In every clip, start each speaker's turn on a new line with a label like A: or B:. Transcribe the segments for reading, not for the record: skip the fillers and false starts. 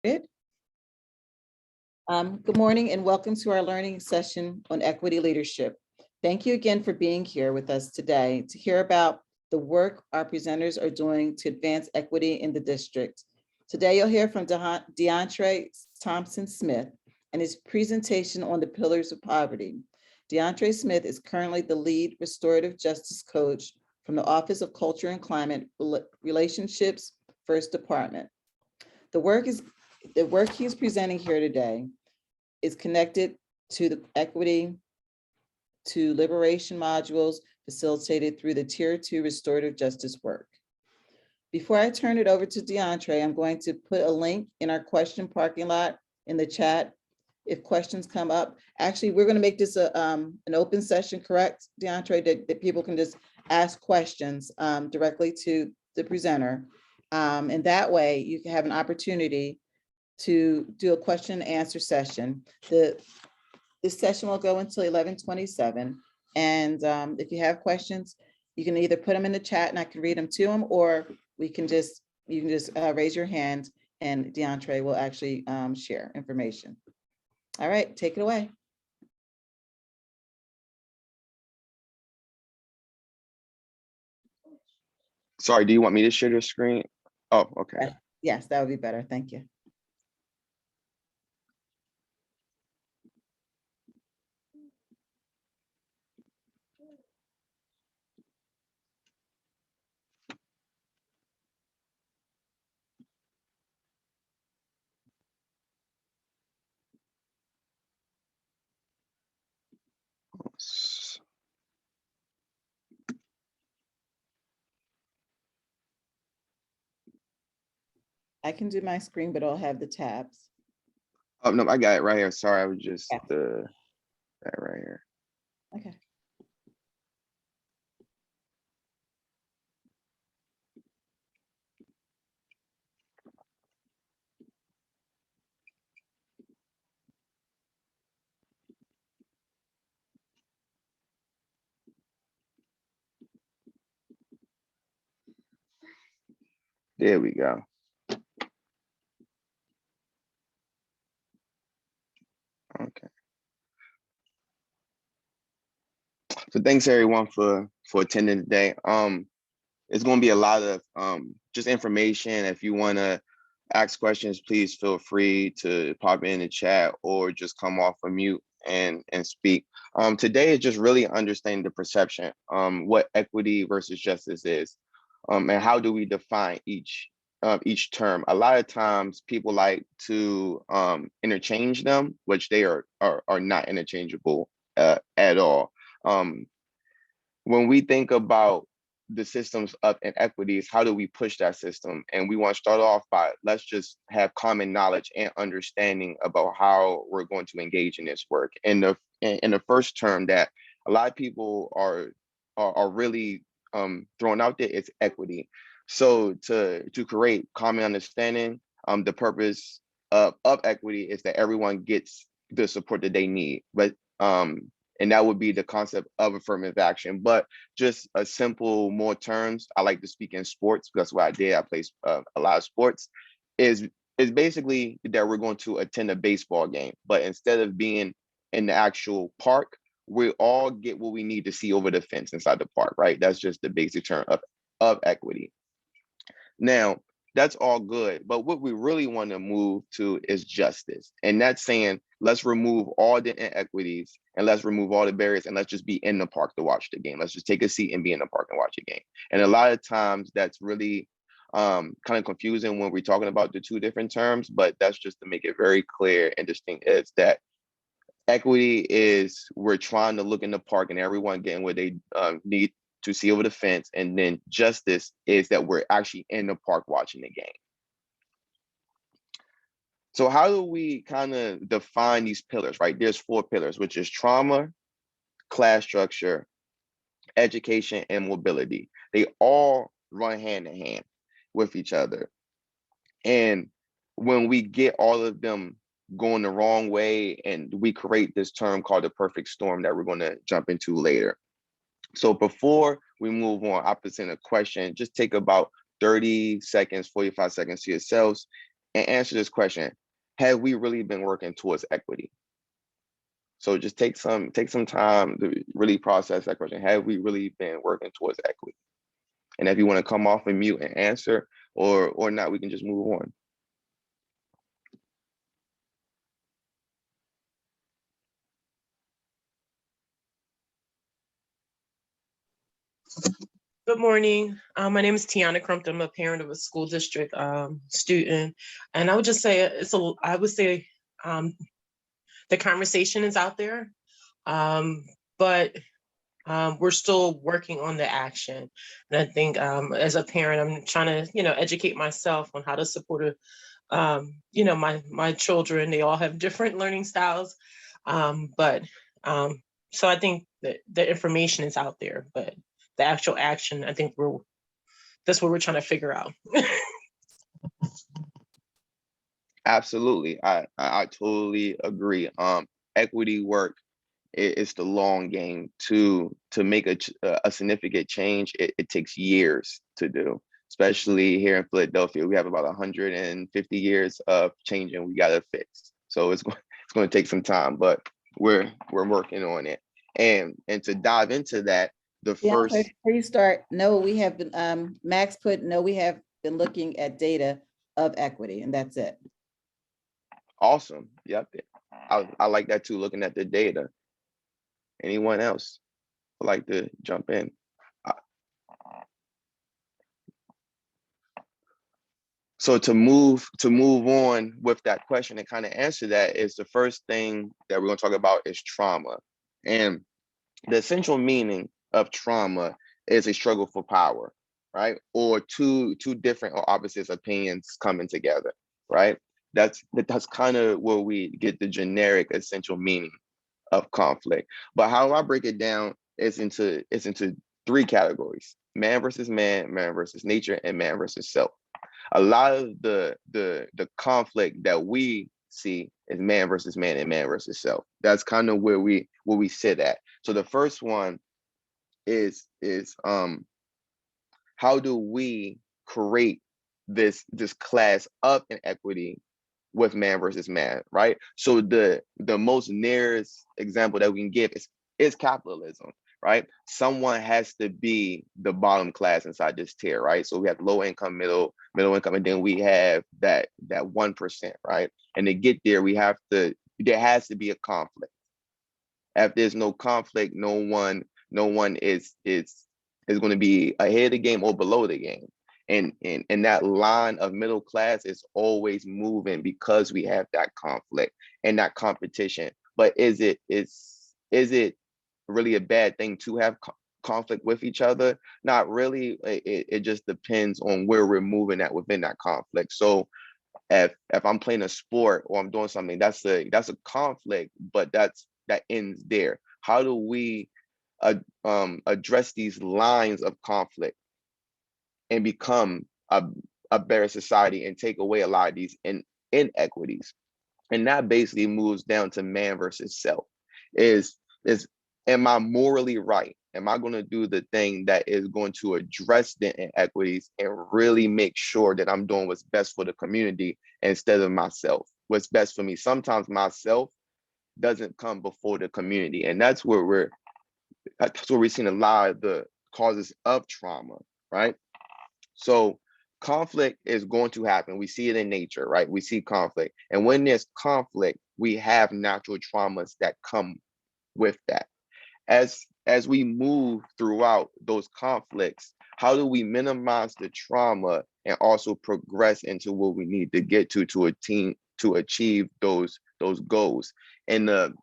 A: Good morning and welcome to our learning session on equity leadership. Thank you again for being here with us today to hear about the work our presenters are doing to advance equity in the district. Today you'll hear from DeAndre Thompson-Smith and his presentation on the pillars of poverty. DeAndre Smith is currently the lead restorative justice coach from the Office of Culture and Climate Relationships First Department. The work he's presenting here today is connected to the equity to liberation modules facilitated through the Tier 2 restorative justice work. Before I turn it over to DeAndre, I'm going to put a link in our question parking lot in the chat. If questions come up, actually, we're going to make this an open session, correct, DeAndre, that people can just ask questions directly to the presenter. And that way you can have an opportunity to do a question and answer session. This session will go until 11:27. And if you have questions, you can either put them in the chat and I can read them to them, or you can just raise your hand and DeAndre will actually share information. All right, take it away.
B: Sorry, do you want me to share your screen? Oh, okay.
A: Yes, that would be better. Thank you. I can do my screen, but I'll have the tabs.
B: Oh, no, I got it right here. Sorry, I was just that right here.
A: Okay.
B: There we go. Okay. So thanks everyone for attending today. It's going to be a lot of just information. If you want to ask questions, please feel free to pop in the chat or just come off of mute and speak. Today is just really understanding the perception, what equity versus justice is, and how do we define each term. A lot of times people like to interchange them, which they are not interchangeable at all. When we think about the systems of inequities, how do we push that system? And we want to start off by, let's just have common knowledge and understanding about how we're going to engage in this work. And the first term that a lot of people are really throwing out there is equity. So to create common understanding, the purpose of equity is that everyone gets the support that they need. But and that would be the concept of affirmative action. But just a simple, more terms, I like to speak in sports, because that's what I did. I play a lot of sports, is basically that we're going to attend a baseball game, but instead of being in the actual park, we all get what we need to see over the fence inside the park, right? That's just the basic term of equity. Now, that's all good, but what we really want to move to is justice. And that's saying, let's remove all the inequities and let's remove all the barriers and let's just be in the park to watch the game. Let's just take a seat and be in the park and watch a game. And a lot of times that's really kind of confusing when we're talking about the two different terms, but that's just to make it very clear and distinct, is that equity is we're trying to look in the park and everyone getting what they need to see over the fence. And then justice is that we're actually in the park watching the game. So how do we kind of define these pillars, right? There's 4 pillars, which is trauma, class structure, education, and mobility. They all run hand in hand with each other. And when we get all of them going the wrong way, and we create this term called the perfect storm that we're going to jump into later. So before we move on, I present a question. Just take about 30 seconds, 45 seconds to yourselves and answer this question: have we really been working towards equity? So just take some time to really process that question. Have we really been working towards equity? And if you want to come off and mute and answer, or not, we can just move on.
C: Good morning. My name is Tiana Crumpton. I'm a parent of a school district student, and I would just say I would say the conversation is out there, but we're still working on the action. And I think as a parent, I'm trying to educate myself on how to support my children. They all have different learning styles, but so I think that the information is out there, but the actual action, I think that's what we're trying to figure out.
B: Absolutely, I totally agree. Equity work is the long game. To make a significant change, it takes years to do. Especially here in Philadelphia, we have about 150 years of changing we gotta fix. So it's going to take some time, but we're working on it. And to dive into that, the
A: Yeah,
B: first.
A: before you start, no, we have been, Max put, no, we have been looking at data of equity, and that's it.
B: Awesome. Yep. I like that too, looking at the data. Anyone else would like to jump in? So to move on with that question and kind of answer that, is the first thing that we're going to talk about is trauma. And the essential meaning of trauma is a struggle for power, right? Or two different or opposite opinions coming together, right? That's kind of where we get the generic essential meaning of conflict. But how I break it down is into three categories: man versus man, man versus nature, and man versus self. A lot of the conflict that we see is man versus man and man versus self. That's kind of where we sit at. So the first one is how do we create this class of inequity with man versus man, right? So the most nearest example that we can give is capitalism, right? Someone has to be the bottom class inside this tier, right? So we have low income, middle income, and then we have that 1%, right? And to get there, there has to be a conflict. If there's no conflict, no one is going to be ahead of the game or below the game. And that line of middle class is always moving because we have that conflict and that competition. But is it really a bad thing to have conflict with each other? Not really. It just depends on where we're moving at within that conflict. So if I'm playing a sport or I'm doing something, that's a conflict, but that ends there. How do we address these lines of conflict and become a better society and take away a lot of these inequities? And that basically moves down to man versus self. Is am I morally right? Am I going to do the thing that is going to address the inequities and really make sure that I'm doing what's best for the community instead of myself? What's best for me? Sometimes myself doesn't come before the community, and that's where we're seeing a lot of the causes of trauma, right? So conflict is going to happen. We see it in nature, right? We see conflict. And when there's conflict, we have natural traumas that come with that. As we move throughout those conflicts, how do we minimize the trauma and also progress into what we need to get to achieve those goals? In the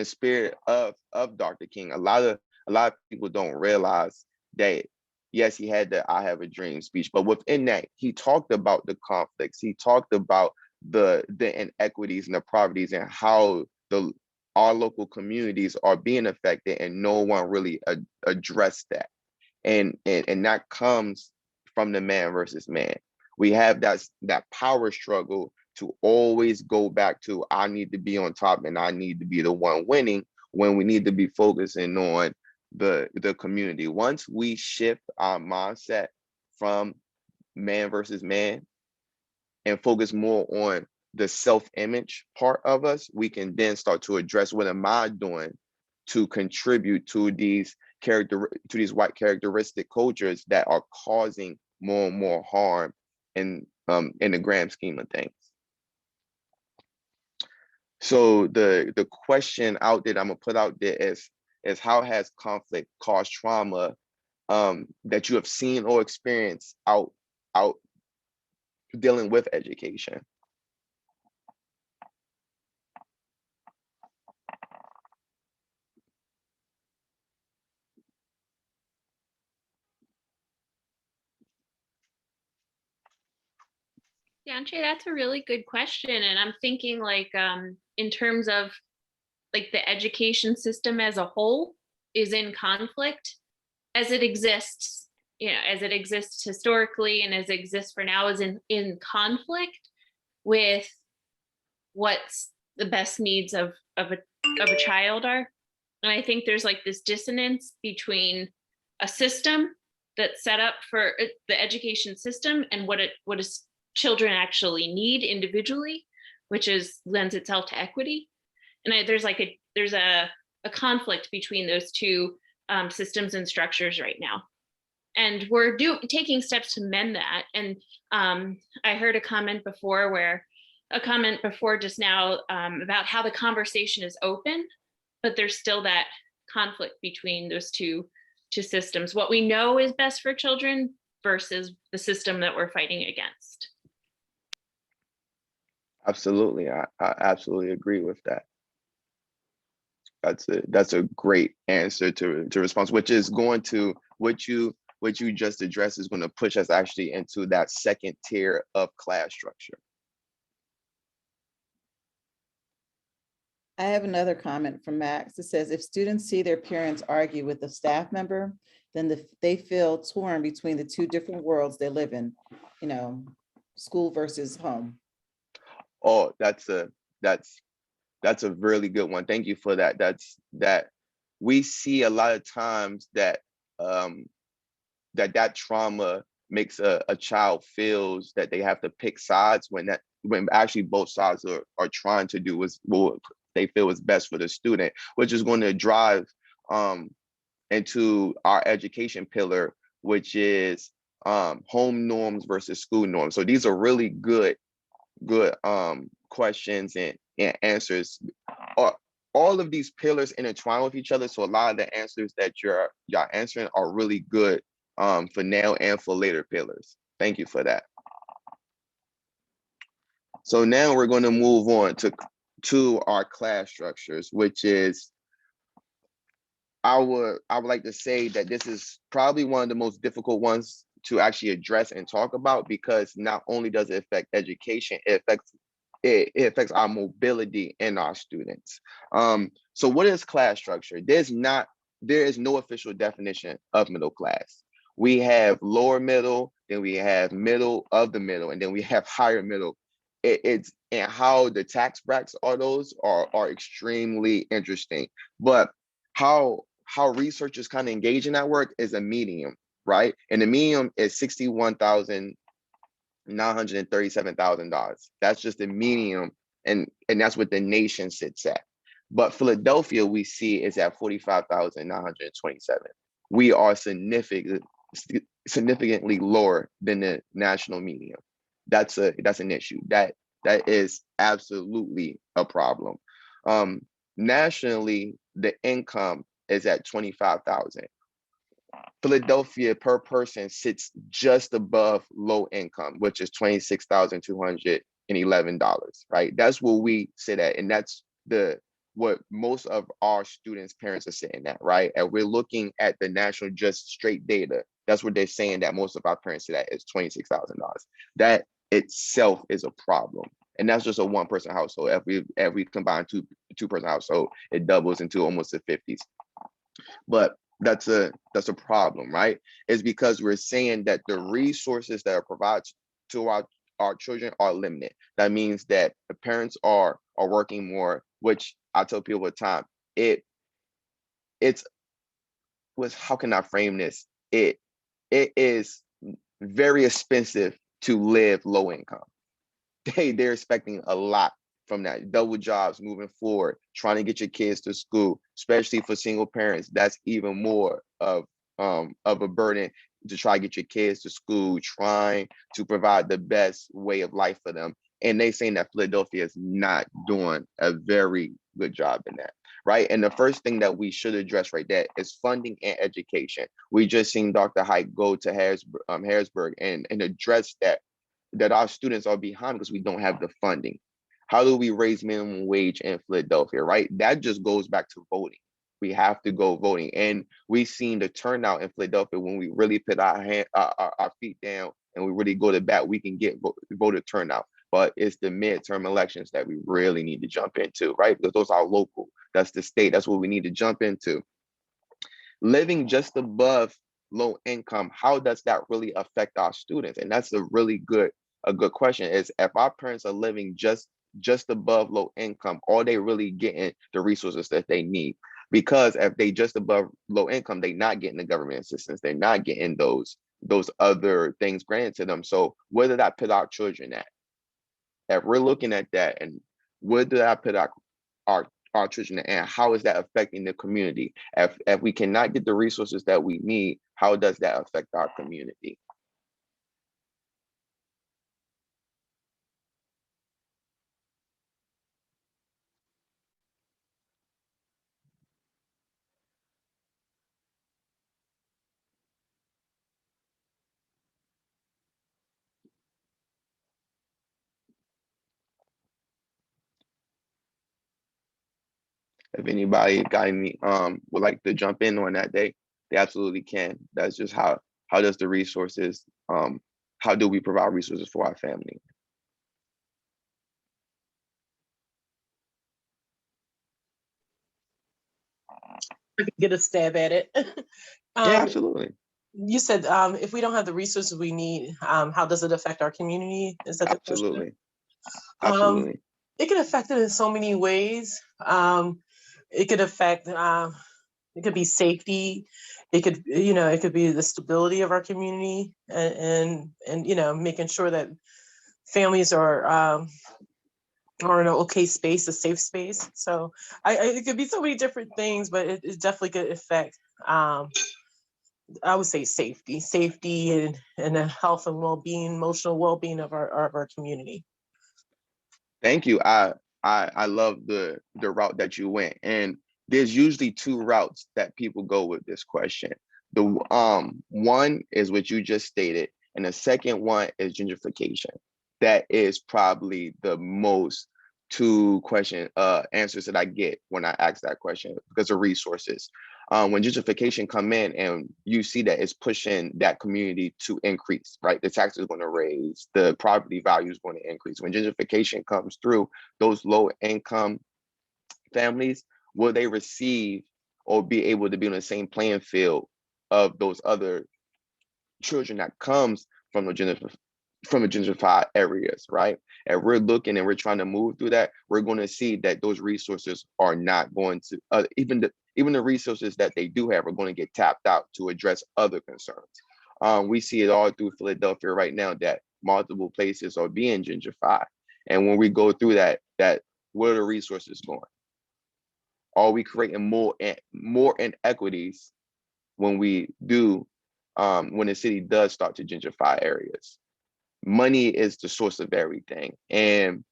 B: spirit of Dr. King, a lot of people don't realize that, yes, he had the I Have a Dream speech, but within that, he talked about the conflicts. He talked about the inequities and the poverties and how our local communities are being affected, and no one really addressed that. And that comes from the man versus man. We have that power struggle to always go back to, I need to be on top and I need to be the one winning, when we need to be focusing on the community. Once we shift our mindset from man versus man and focus more on the self-image part of us, we can then start to address what am I doing to contribute to these white characteristic cultures that are causing more and more harm in the grand scheme of things. So the question out there that I'm gonna put out there is how has conflict caused trauma that you have seen or experienced out dealing with education?
D: Yeah, Andre, that's a really good question. And I'm thinking like in terms of like the education system as a whole is in conflict as it exists, you know, as it exists historically and as it exists for now is in conflict with what's the best needs of a child are. And I think there's like this dissonance between a system that's set up for the education system and what is children actually need individually, which is lends itself to equity. And there's a conflict between those two systems and structures right now. And we're taking steps to mend that. And I heard a comment before just now about how the conversation is open, but there's still that conflict between those two systems. What we know is best for children versus the system that we're fighting against.
B: Absolutely, I absolutely agree with that. That's a great answer to response, which is going to what you just addressed is going to push us actually into that second tier of class structure.
A: I have another comment from Max. It says, if students see their parents argue with a staff member, then they feel torn between the two different worlds they live in, you know, school versus home.
B: Oh, that's a really good one. Thank you for that. That we see a lot of times that that trauma makes a child feels that they have to pick sides when actually both sides are trying to do what they feel is best for the student, which is going to drive into our education pillar, which is home norms versus school norms. So these are really good questions and answers. All of these pillars intertwine with each other. So a lot of the answers that y'all answering are really good for now and for later pillars. Thank you for that. So now we're going to move on to our class structures, which is I would like to say that this is probably one of the most difficult ones to actually address and talk about, because not only does it affect education, it affects our mobility in our students. So what is class structure? There is no official definition of middle class. We have lower middle, then we have middle of the middle, and then we have higher middle. It's and how the tax brackets are extremely interesting. But how researchers kind of engage in that work is a medium, right? And the medium is $61,937,000. That's just the medium, and that's what the nation sits at. But Philadelphia, we see, is at 45,927. We are significantly lower than the national median. That's an issue. That is absolutely a problem. Nationally, the income is at 25,000. Philadelphia per person sits just above low income, which is $26,211, right? That's where we sit at, and that's what most of our students' parents are saying that, right? And we're looking at the national just straight data. That's what they're saying that most of our parents say that is $26,000. That itself is a problem. And that's just a one-person household. If we combine two-person household, it doubles into almost the 50s. But that's a problem, right? It's because we're saying that the resources that are provided to our children are limited. That means that the parents are working more, which I tell people all the time, how can I frame this? It is very expensive to live low income. they're expecting a lot from that. Double jobs moving forward, trying to get your kids to school, especially for single parents. That's even more of a burden to try to get your kids to school, trying to provide the best way of life for them. And they saying that Philadelphia is not doing a very good job in that, right? And the first thing that we should address right there is funding and education. We just seen Dr. Hike go to Harrisburg and address that our students are behind because we don't have the funding. How do we raise minimum wage in Philadelphia, right? That just goes back to voting. We have to go voting. And we've seen the turnout in Philadelphia when we really put our feet down and we really go to bat, we can get voter turnout. But it's the midterm elections that we really need to jump into, right? Because those are local. That's the state. That's what we need to jump into. Living just above low income, how does that really affect our students? And that's a good question. Is if our parents are living just above low income, are they really getting the resources that they need? Because if they just above low income, they're not getting the government assistance. They're not getting those other things granted to them. So where did I put our children at? If we're looking at that, and where did I put our children at, and how is that affecting the community? If we cannot get the resources that we need, how does that affect our community? If anybody got any would like to jump in on that, they absolutely can. That's just how does the resources how do we provide resources for our family?
C: I could get a stab at it.
B: Yeah, absolutely.
C: You said if we don't have the resources we need, how does it affect our community? Is that the question?
B: Absolutely.
C: It can affect it in so many ways. It could affect it could be safety. It could, it could be the stability of our community, and making sure that families are in an okay space, a safe space. So it could be so many different things, but it definitely could affect, I would say, safety and the health and well-being, emotional well-being of our community.
B: Thank you. I love the route that you went, and there's usually two routes that people go with this question. The one is what you just stated, and the second one is gentrification. That is probably the most two answers that I get when I ask that question because of resources. When gentrification come in and you see that it's pushing that community to increase, right? The taxes are going to raise, the property value is going to increase. When gentrification comes through, those low income families, will they receive or be able to be on the same playing field of those other children that comes from the gentrified areas, right? And we're looking and we're trying to move through that, we're going to see that those resources are not going to, even the resources that they do have are going to get tapped out to address other concerns. We see it all through Philadelphia right now that multiple places are being gentrified. And when we go through that where are the resources going? Are we creating more inequities when we do, when the city does start to gentrify areas? Money is the source of everything, and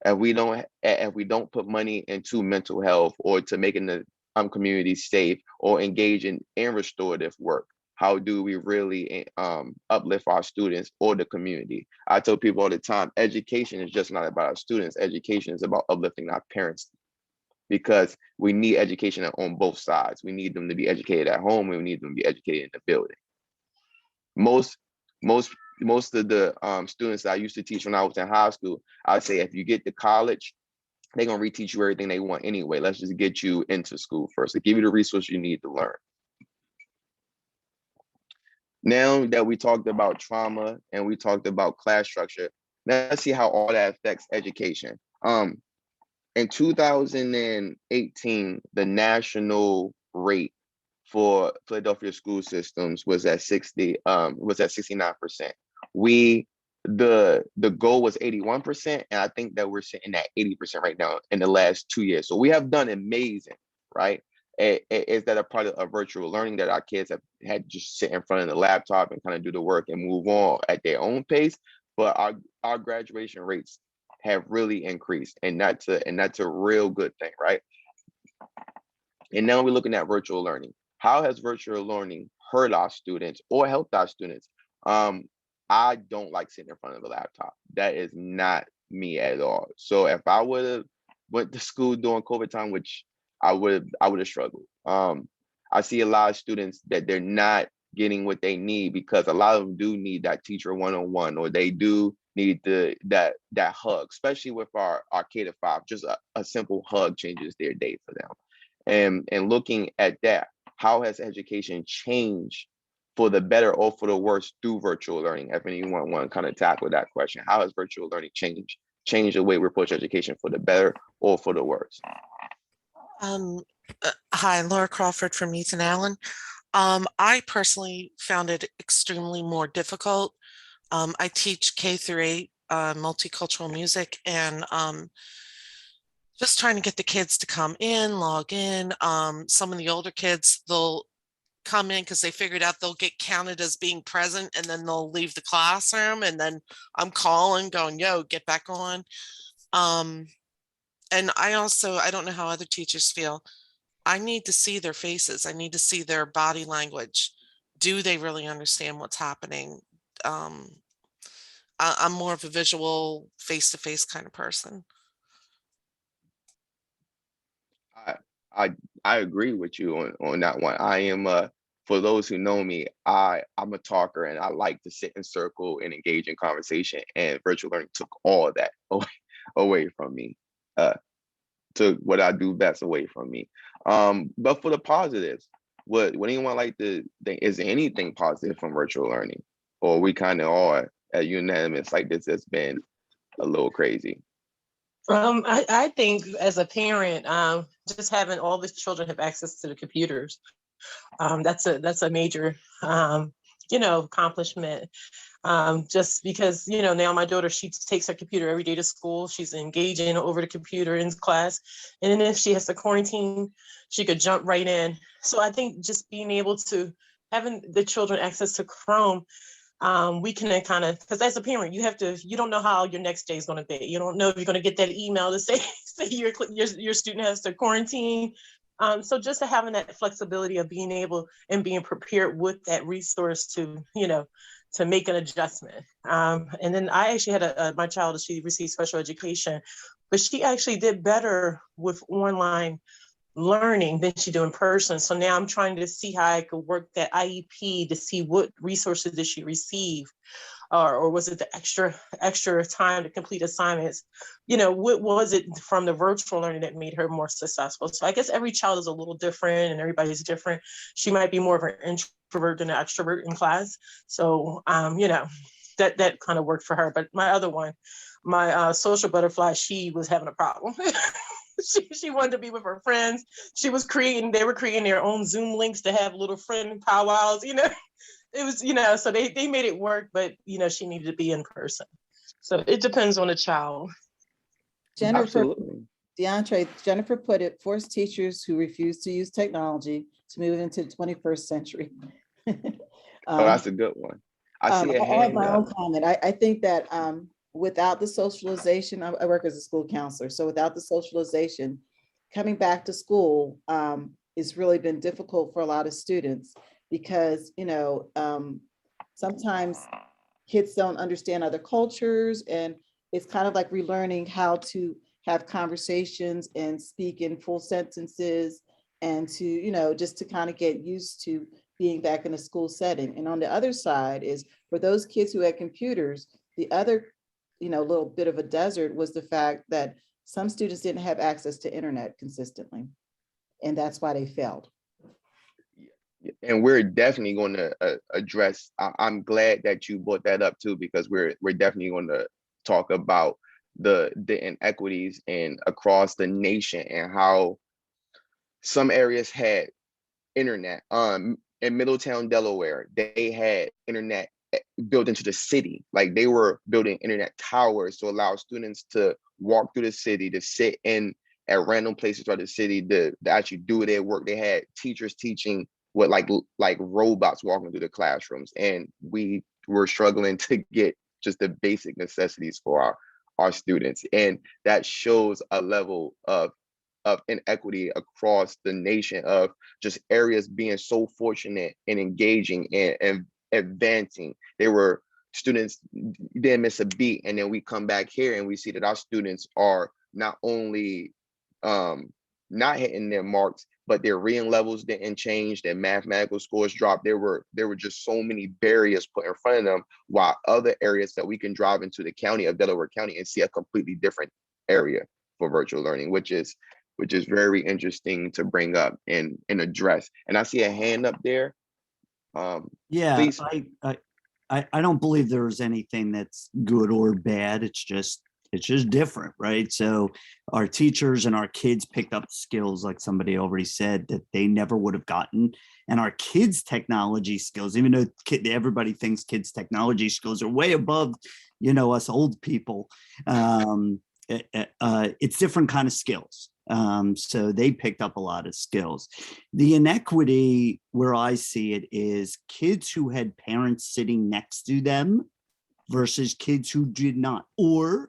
B: if we don't put money into mental health or to making the community safe or engage in restorative work, how do we really uplift our students or the community? I tell people all the time, education is just not about our students. Education is about uplifting our parents, because we need education on both sides. We need them to be educated at home, and we need them to be educated in the building. Most of the students that I used to teach when I was in high school, I'd say if you get to college, they're gonna reteach you everything they want anyway. Let's just get you into school first to give you the resources you need to learn. Now that we talked about trauma and we talked about class structure, let's see how all that affects education. In 2018, the national rate for Philadelphia school systems was at 69%. the goal was 81%, and I think that we're sitting at 80% right now in the last 2 years. So we have done amazing, right? Is that a part of virtual learning that our kids have had to just sit in front of the laptop and kind of do the work and move on at their own pace? But our graduation rates have really increased, and that's a real good thing, right? And now we're looking at virtual learning. How has virtual learning hurt our students or helped our students? I don't like sitting in front of the laptop. That is not me at all. So if I would have went to school during COVID time, which I would have struggled. I see a lot of students that they're not getting what they need because a lot of them do need that teacher one-on-one, or they do need that hug, especially with our K-5. Just a simple hug changes their day for them. And looking at that, how has education changed for the better or for the worse through virtual learning? If anyone want to kind of tackle that question, how has virtual learning changed the way we approach education for the better or for the worse?
E: Hi, Laura Crawford from Ethan Allen. I personally found it extremely more difficult. I teach K through 8 multicultural music, and just trying to get the kids to come in, log in. Some of the older kids, they'll come in because they figured out they'll get counted as being present, and then they'll leave the classroom, and then I'm calling going, yo, get back on. And I don't know how other teachers feel. I need to see their faces. I need to see their body language. Do they really understand what's happening? I'm more of a visual, face-to-face kind of person.
B: I agree with you on that one. I am for those who know me, I'm a talker, and I like to sit in circle and engage in conversation. And virtual learning took all of that away from me. Took what I do best away from me. But for the positives, what anyone like to think, is there anything positive from virtual learning, or we kind of are unanimous like this has been a little crazy?
C: I think as a parent, just having all the children have access to the computers, that's a major, accomplishment. Just because, now my daughter, she takes her computer every day to school. She's engaging over the computer in class. And then if she has to quarantine, she could jump right in. So I think just being able to having the children access to Chrome, we can kind of, because as a parent, you don't know how your next day is going to be. You don't know if you're going to get that email to say your student has to quarantine. So just having that flexibility of being able and being prepared with that resource to make an adjustment. And then I actually had my child, she received special education, but she actually did better with online learning than she do in person. So now I'm trying to see how I could work that IEP to see what resources did she receive, or was it the extra time to complete assignments? What was it from the virtual learning that made her more successful? So I guess every child is a little different and everybody's different. She might be more of an introvert than an extrovert in class. So, that kind of worked for her. But my other one, my social butterfly, she was having a problem. She wanted to be with her friends. They were creating their own Zoom links to have little friend powwows, it was, so they made it work, but, she needed to be in person. So it depends on the child.
A: Jennifer put it, forced teachers who refuse to use technology to move into the 21st century.
B: That's a good one. I see a hand
A: my
B: up.
A: own comment. I think that without the socialization, I work as a school counselor. So without the socialization, coming back to school it's really been difficult for a lot of students because, sometimes kids don't understand other cultures, and it's kind of like relearning how to have conversations and speak in full sentences, and to, just to kind of get used to being back in a school setting. And on the other side is for those kids who had computers, the other little bit of a desert was the fact that some students didn't have access to internet consistently, and that's why they failed.
B: And we're definitely going to address, I'm glad that you brought that up too, because we're definitely going to talk about the inequities and across the nation and how some areas had internet. In Middletown, Delaware, they had internet built into the city. Like they were building internet towers to allow students to walk through the city, to sit in at random places throughout the city, to actually do their work. They had teachers teaching with like robots walking through the classrooms, and we were struggling to get just the basic necessities for our students. And that shows a level of inequity across the nation, of just areas being so fortunate and engaging and advancing. There were students didn't miss a beat, and then we come back here and we see that our students are not only not hitting their marks, but their reading levels didn't change, their mathematical scores dropped. There were just so many barriers put in front of them, while other areas that we can drive into the county of Delaware County and see a completely different area for virtual learning, which is very interesting to bring up and address. And I see a hand up there.
F: Yeah,
B: Please.
F: I don't believe there's anything that's good or bad. It's just different, right? So our teachers and our kids picked up skills, like somebody already said, that they never would have gotten. And our kids' technology skills, even though everybody thinks kids' technology skills are way above, us old people, it's different kind of skills. So they picked up a lot of skills. The inequity where I see it is kids who had parents sitting next to them versus kids who did not, or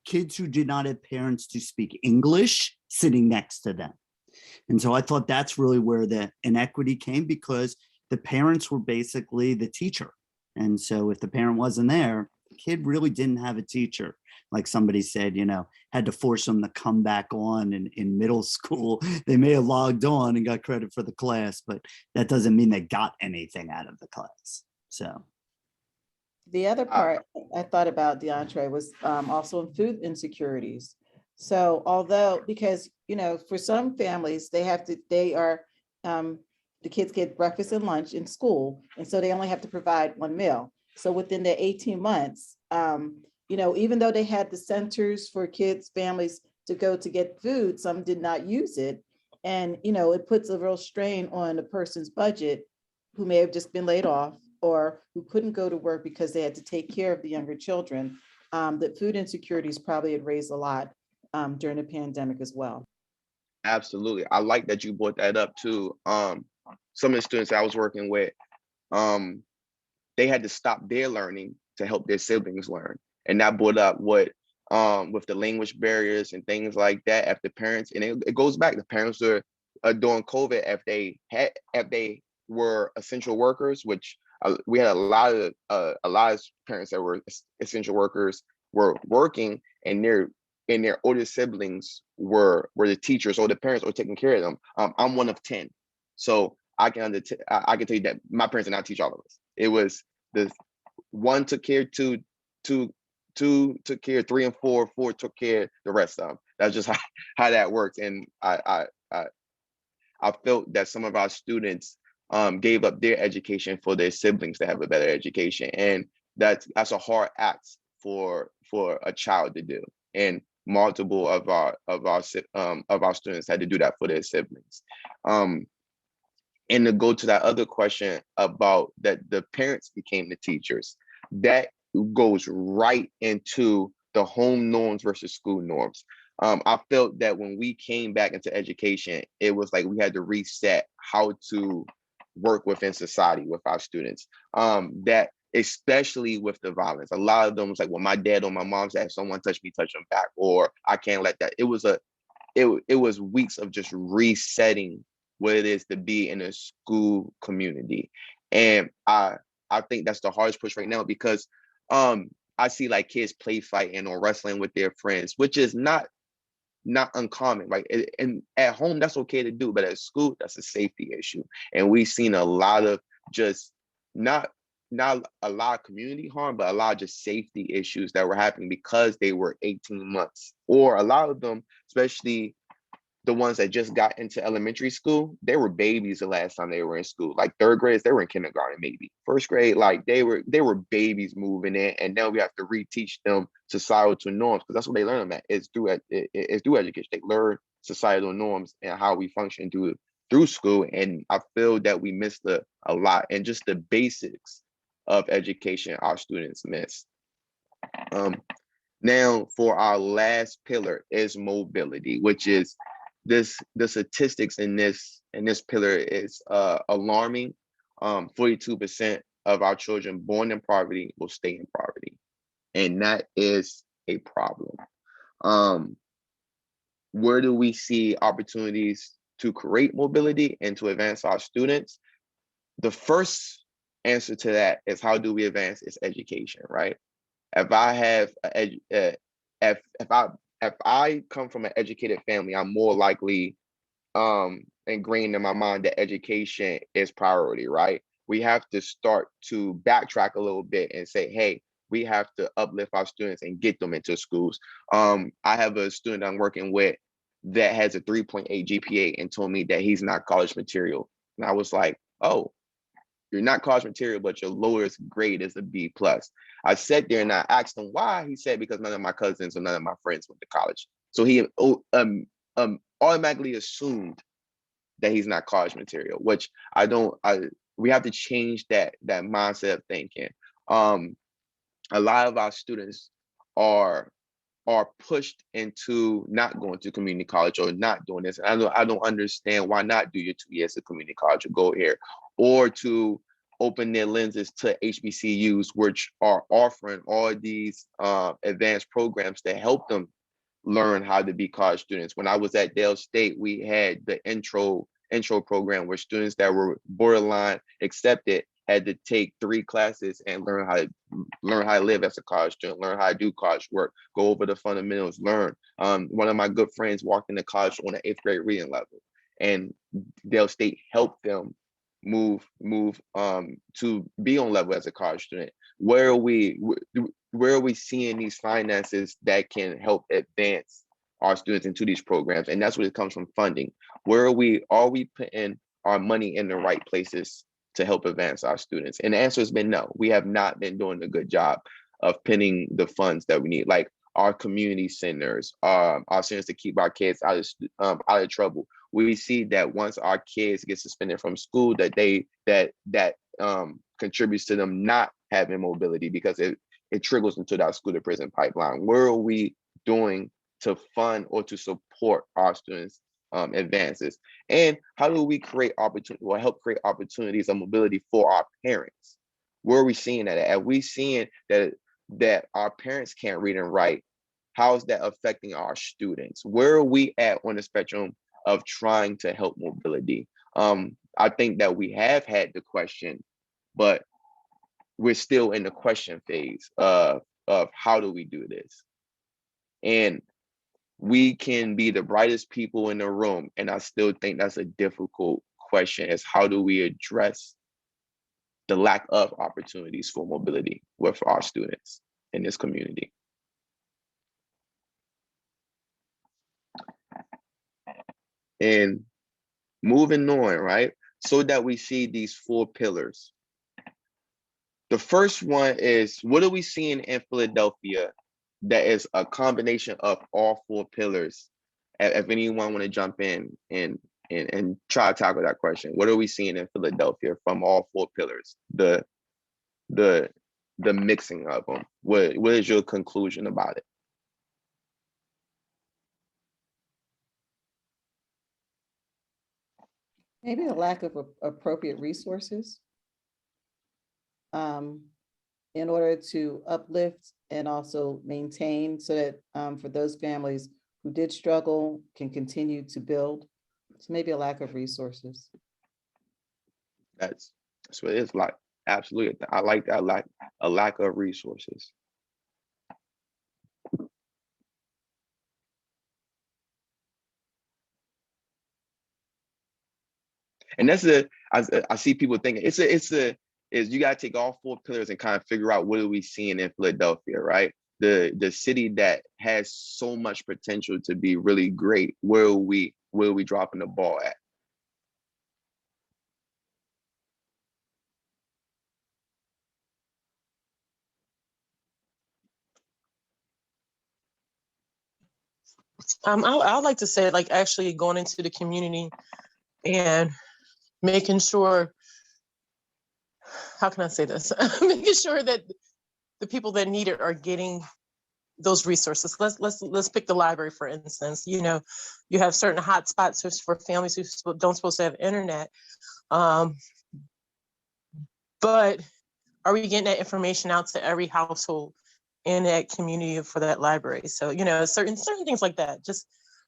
F: kids who did not have parents to speak English sitting next to them. And so I thought that's really where the inequity came, because the parents were basically the teacher. And so if the parent wasn't there, the kid really didn't have a teacher. Like somebody said, had to force them to come back on in middle school. They may have logged on and got credit for the class, but that doesn't mean they got anything out of the class. So
A: The other part I thought about, DeAndre, was also in food insecurities. So because, for some families, the kids get breakfast and lunch in school, and so they only have to provide one meal. So within the 18 months, even though they had the centers for kids, families to go to get food, some did not use it. And, it puts a real strain on a person's budget who may have just been laid off, or who couldn't go to work because they had to take care of the younger children. That food insecurities probably had raised a lot during the pandemic as well.
B: Absolutely. I like that you brought that up too. Some of the students I was working with, they had to stop their learning to help their siblings learn. And that brought up with the language barriers and things like that. If the parents, and it goes back, the parents are during COVID, if they were essential workers, which we had a lot of parents that were essential workers were working, and their older siblings were the teachers, or the parents were taking care of them. I'm one of 10, so I can tell you that my parents did not teach all of us. It was the one took care, two took care, 3 and 4 took care of the rest of them. That's just how that works. And I felt that some of our students gave up their education for their siblings to have a better education, and that's a hard act for a child to do. And multiple of our students had to do that for their siblings. And to go to that other question about that the parents became the teachers, that goes right into the home norms versus school norms. I felt that when we came back into education, it was like we had to reset how to work within society with our students. That especially with the violence, a lot of them was like, well, my dad or my mom said, if someone touch me, touch them back, or I can't let that. It was weeks of just resetting what it is to be in a school community. And I think that's the hardest push right now, because I see like kids play fighting or wrestling with their friends, which is not uncommon, right? And at home, that's okay to do, but at school, that's a safety issue. And we've seen a lot of just not a lot of community harm, but a lot of just safety issues that were happening because they were 18 months. Or a lot of them, especially the ones that just got into elementary school, they were babies the last time they were in school. Like third graders, they were in kindergarten, maybe first grade. Like they were babies moving in, and now we have to reteach them societal norms, because that's what they learn them at. It's through education. They learn societal norms and how we function through school. And I feel that we missed a lot, and just the basics of education our students miss. Now, for our last pillar is mobility, which is the statistics in this pillar is alarming. 42% of our children born in poverty will stay in poverty, and that is a problem. Where do we see opportunities to create mobility and to advance our students? The first answer to that is, how do we advance? Is education, right? If I have if I come from an educated family, I'm more likely ingrained in my mind that education is priority, right? We have to start to backtrack a little bit and say, hey, we have to uplift our students and get them into schools. I have a student I'm working with that has a 3.8 GPA and told me that he's not college material. And I was like, oh, you're not college material, but your lowest grade is a B+. I sat there and I asked him why. He said, because none of my cousins or none of my friends went to college. So he automatically assumed that he's not college material, which we have to change that mindset of thinking. A lot of our students are pushed into not going to community college or not doing this. And I don't understand why not do your 2 years of community college or go here, or to open their lenses to HBCUs, which are offering all these advanced programs to help them learn how to be college students. When I was at Dale State, we had the intro program where students that were borderline accepted had to take 3 classes and learn how to live as a college student, learn how to do college work, go over the fundamentals, learn. One of my good friends walked into college on an 8th grade reading level, and Dale State helped them move to be on level as a college student. Where are we seeing these finances that can help advance our students into these programs? And that's what it comes from, funding. Where are we putting our money in the right places to help advance our students? And the answer has been no. We have not been doing a good job of pinning the funds that we need, like our community centers, our centers to keep our kids out of trouble. We see that once our kids get suspended from school, that contributes to them not having mobility, because it trickles into that school to prison pipeline. Where are we doing to fund or to support our students' advances? And how do we create opportunity or help create opportunities of mobility for our parents? Where are we seeing that? Are we seeing that our parents can't read and write? How is that affecting our students? Where are we at on the spectrum of trying to help mobility? I think that we have had the question, but we're still in the question phase of how do we do this? And we can be the brightest people in the room, and I still think that's a difficult question, is how do we address the lack of opportunities for mobility with our students in this community? And moving on, right? So that we see these 4 pillars. The first one is, what are we seeing in Philadelphia that is a combination of all 4 pillars? If anyone want to jump in and try to tackle that question, what are we seeing in Philadelphia from all 4 pillars? The mixing of them. What is your conclusion about it?
A: Maybe a lack of appropriate resources in order to uplift and also maintain, so that for those families who did struggle can continue to build. So maybe a lack of resources.
B: That's what it is, like, absolutely. I like that, like a lack of resources. And that's I see people thinking is you gotta take all 4 pillars and kind of figure out what are we seeing in Philadelphia, right? The city that has so much potential to be really great. Where are we dropping the ball at?
C: I would like to say, like, actually going into the community and making sure how can I say this? Making sure that the people that need it are getting those resources. Let's pick the library, for instance. You know, you have certain hotspots for families who don't supposed to have internet. But are we getting that information out to every household in that community for that library? So, you know, certain things like that. Just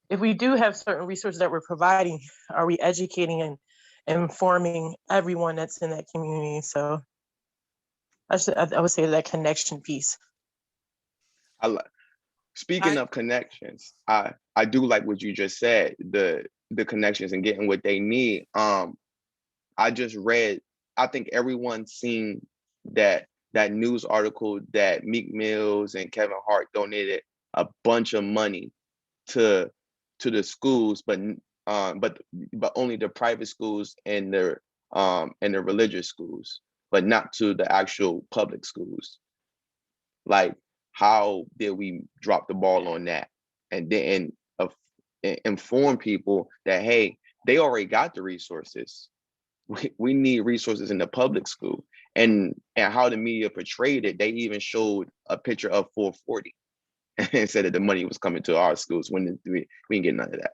C: if we do have certain resources that we're providing, are we educating and informing everyone that's in that community? So I would say that connection piece.
B: Speaking of connections, I do like what you just said, the connections and getting what they need. I just read, I think everyone's seen that news article that Meek Mills and Kevin Hart donated a bunch of money to the schools, but only the private schools and the religious schools, but not to the actual public schools. Like, how did we drop the ball on that? And then inform people that, hey, they already got the resources. We need resources in the public school. And how the media portrayed it, they even showed a picture of 440 and said that the money was coming to our schools when we didn't get none of that.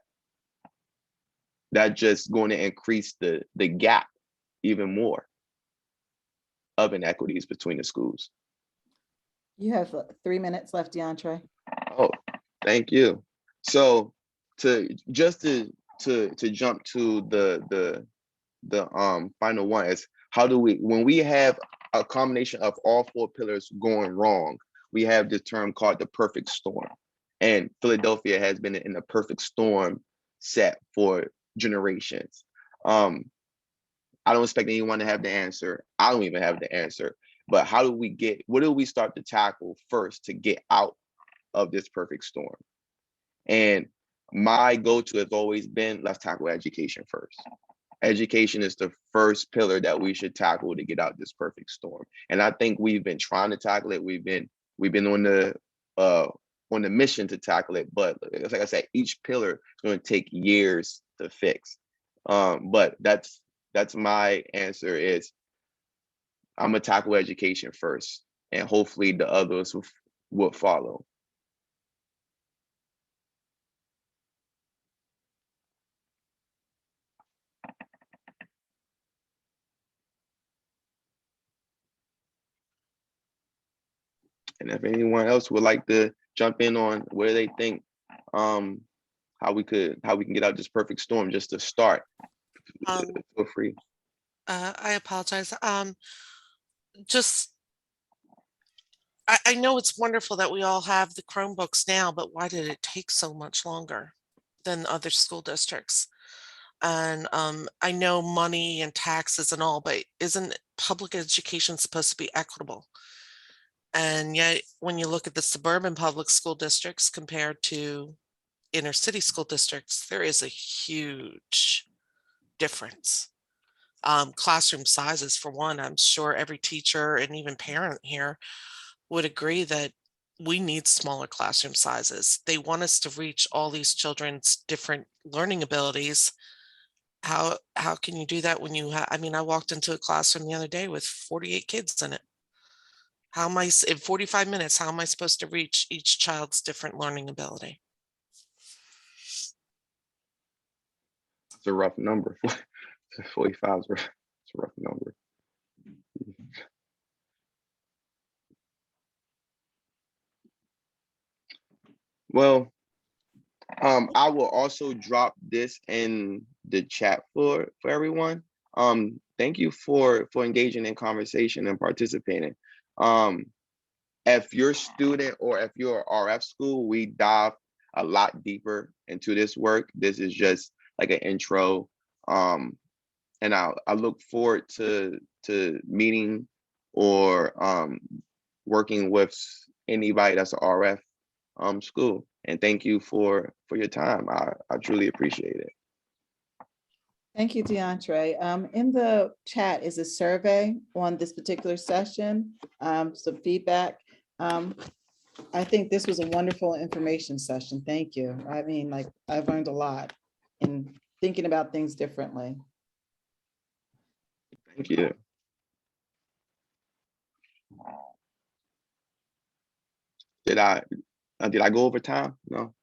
B: That's just going to increase the gap even more of inequities between the schools.
A: You have 3 minutes left, DeAndre.
B: Oh, thank you. So to jump to the final one is, how do we, when we have a combination of all 4 pillars going wrong, we have this term called the perfect storm. And Philadelphia has been in the perfect storm set for generations. I don't expect anyone to have the answer. I don't even have the answer. But what do we start to tackle first to get out of this perfect storm? And my go-to has always been, let's tackle education first. Education is the first pillar that we should tackle to get out this perfect storm. And I think we've been trying to tackle it. We've been on the mission to tackle it. But like I said, each pillar is going to take years to fix. But that's my answer is, I'm gonna tackle education first, and hopefully the others will follow. And if anyone else would like to jump in on where they think how we can get out this perfect storm, just to start, feel free.
E: I apologize. I know it's wonderful that we all have the Chromebooks now, but why did it take so much longer than other school districts? And I know money and taxes and all, but isn't public education supposed to be equitable? And yet, when you look at the suburban public school districts compared to inner city school districts, there is a huge difference. Classroom sizes, for one, I'm sure every teacher and even parent here would agree that we need smaller classroom sizes. They want us to reach all these children's different learning abilities. How can you do that when you have, I mean, I walked into a classroom the other day with 48 kids in it. How am I, in 45 minutes, how am I supposed to reach each child's different learning ability?
B: It's a rough number. 45 is a rough number. Well, I will also drop this in the chat for everyone. Thank you for engaging in conversation and participating. If you're a student or if you're a RF school, we dive a lot deeper into this work. This is just like an intro. And I look forward to meeting or working with anybody that's an RF school. And thank you for your time. I truly appreciate it.
A: Thank you, DeAndre. In the chat is a survey on this particular session, some feedback. I think this was a wonderful information session. Thank you. I mean, like, I've learned a lot in thinking about things differently.
B: Thank you. Did I go over time? No.